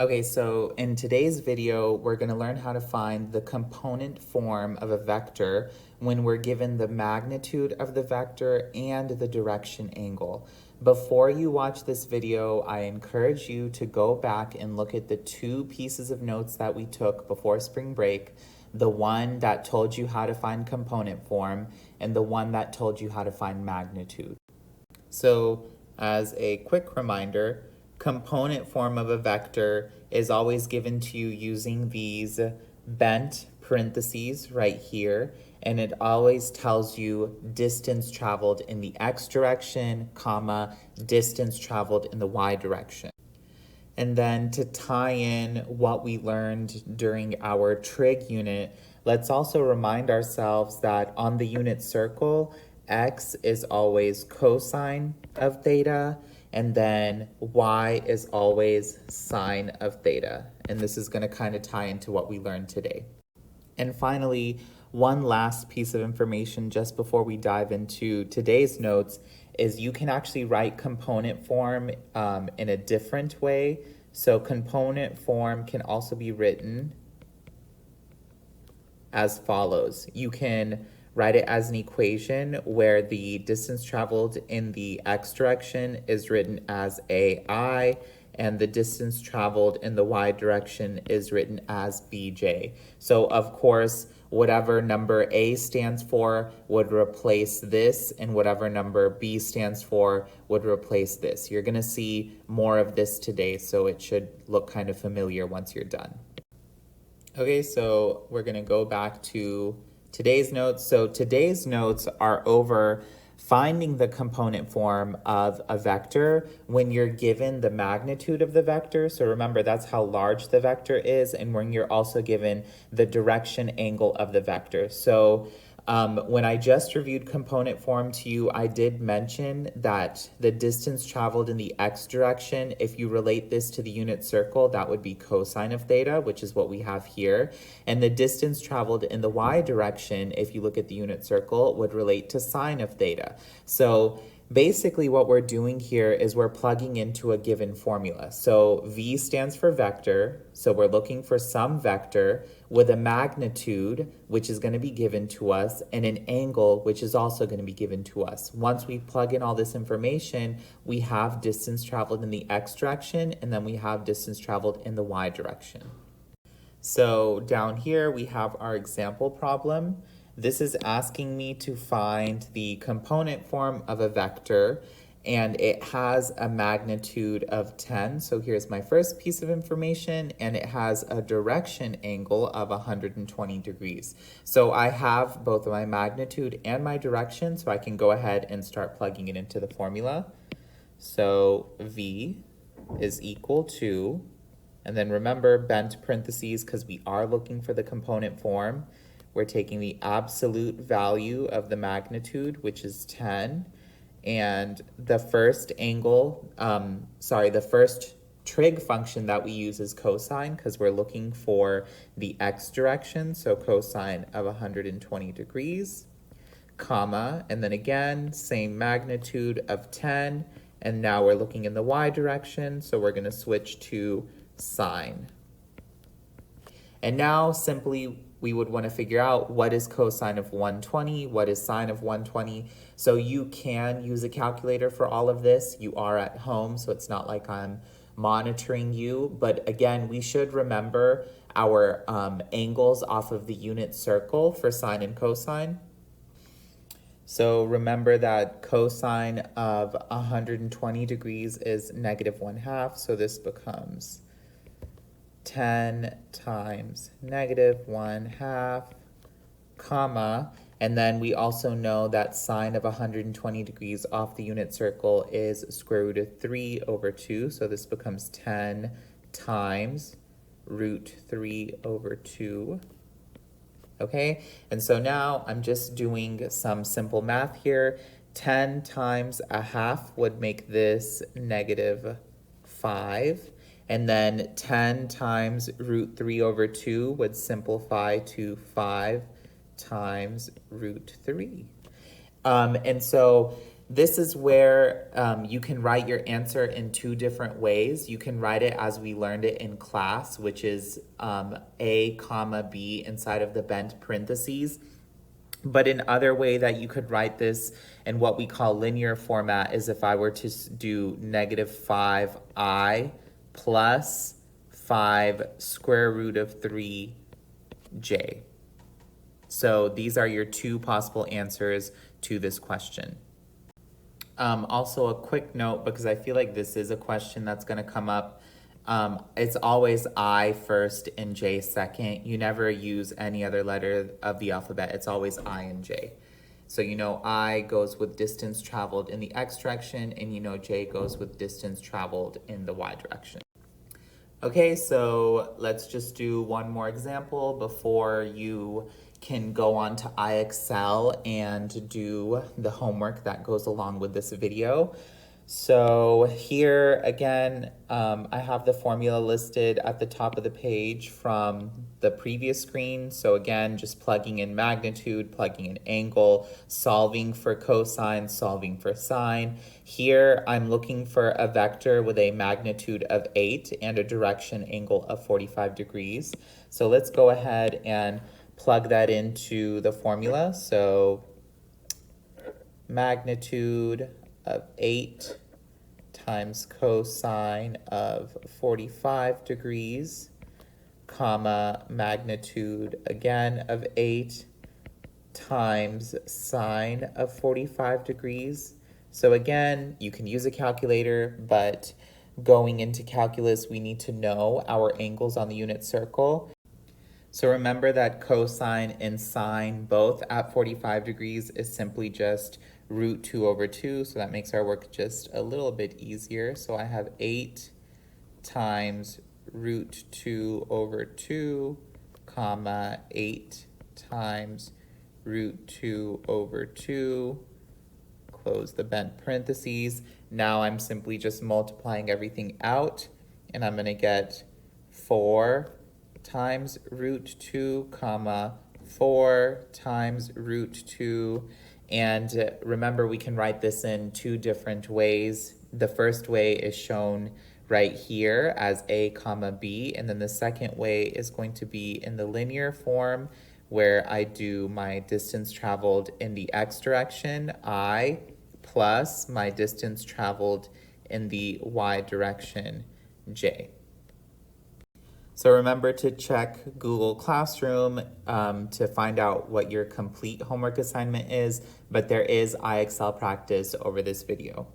Okay, so in today's video, we're going to learn how to find the component form of a vector when we're given the magnitude of the vector and the direction angle. Before you watch this video, I encourage you to go back and look at the two pieces of notes that we took before spring break, the one that told you how to find component form and the one that told you how to find magnitude. So as a quick reminder, component form of a vector is always given to you using these bent parentheses right here, and it always tells you distance traveled in the x direction, comma, distance traveled in the y direction. And then to tie in what we learned during our trig unit, let's also remind ourselves that on the unit circle, x is always cosine of theta, and then y is always sine of theta. And this is going to kind of tie into what we learned today. And finally, one last piece of information just before we dive into today's notes is you can actually write component form in a different way. So component form can also be written as follows. You can write it as an equation where the distance traveled in the x direction is written as AI, and the distance traveled in the y direction is written as BJ. So of course, whatever number A stands for would replace this, and whatever number B stands for would replace this. You're gonna see more of this today, so it should look kind of familiar once you're done. Okay, so we're gonna go back to today's notes. So today's notes are over finding the component form of a vector when you're given the magnitude of the vector. So remember, that's how large the vector is, and when you're also given the direction angle of the vector. So when I just reviewed component form to you, I did mention that the distance traveled in the x direction, if you relate this to the unit circle, that would be cosine of theta, which is what we have here. And the distance traveled in the y direction, if you look at the unit circle, would relate to sine of theta. So basically what we're doing here is we're plugging into a given formula. So V stands for vector, so we're looking for some vector with a magnitude, which is going to be given to us, and an angle, which is also going to be given to us. Once we plug in all this information, we have distance traveled in the x direction, and then we have distance traveled in the y direction. So down here we have our example problem. This is asking me to find the component form of a vector, and it has a magnitude of 10. So here's my first piece of information, and it has a direction angle of 120 degrees. So I have both my magnitude and my direction, so I can go ahead and start plugging it into the formula. So V is equal to, and then remember bent parentheses because we are looking for the component form. We're taking the absolute value of the magnitude, which is 10, and the first angle, the first trig function that we use is cosine because we're looking for the x direction, so cosine of 120 degrees, comma, and then again, same magnitude of 10, and now we're looking in the y direction, so we're going to switch to sine. And now simply we would want to figure out what is cosine of 120, what is sine of 120. So you can use a calculator for all of this. You are at home, so it's not like I'm monitoring you. But again, we should remember our angles off of the unit circle for sine and cosine. So remember that cosine of 120 degrees is -1/2, so this becomes 10 times -1/2, comma, and then we also know that sine of 120 degrees off the unit circle is square root of 3 over 2, so this becomes 10 times root 3 over 2. Okay, and so now I'm just doing some simple math here. 10 times 1/2 would make this -5. And then 10 times root 3 over 2 would simplify to 5 times root 3. And so This is where you can write your answer in two different ways. You can write it as we learned it in class, which is A comma B inside of the bent parentheses. But another way that you could write this in what we call linear format is if I were to do negative 5i plus 5 square root of 3j. So these are your two possible answers to this question. Also a quick note, because I feel like this is a question that's going to come up. It's always I first and J second. You never use any other letter of the alphabet. It's always I and J. So you know I goes with distance traveled in the X direction, and you know J goes with distance traveled in the Y direction. Okay, so let's just do one more example before you can go on to iExcel and do the homework that goes along with this video. So here again, I have the formula listed at the top of the page from the previous screen. So again, just plugging in magnitude, plugging in angle, solving for cosine, solving for sine. Here I'm looking for a vector with a magnitude of 8 and a direction angle of 45 degrees. So let's go ahead and plug that into the formula. So magnitude of 8 times cosine of 45 degrees, comma, magnitude again of 8 times sine of 45 degrees. So again, you can use a calculator, but going into calculus, we need to know our angles on the unit circle. So remember that cosine and sine both at 45 degrees is simply just root 2 over 2. So that makes our work just a little bit easier. So I have 8 times root 2 over 2, comma, 8 times root 2 over 2, close the bent parentheses. Now I'm simply just multiplying everything out, and I'm going to get 4 times root 2, comma, 4 times root 2. And remember, we can write this in two different ways. The first way is shown right here as A comma B, and then the second way is going to be in the linear form, where I do my distance traveled in the X direction, I, plus my distance traveled in the Y direction, J. So remember to check Google Classroom to find out what your complete homework assignment is, but there is iExcel practice over this video.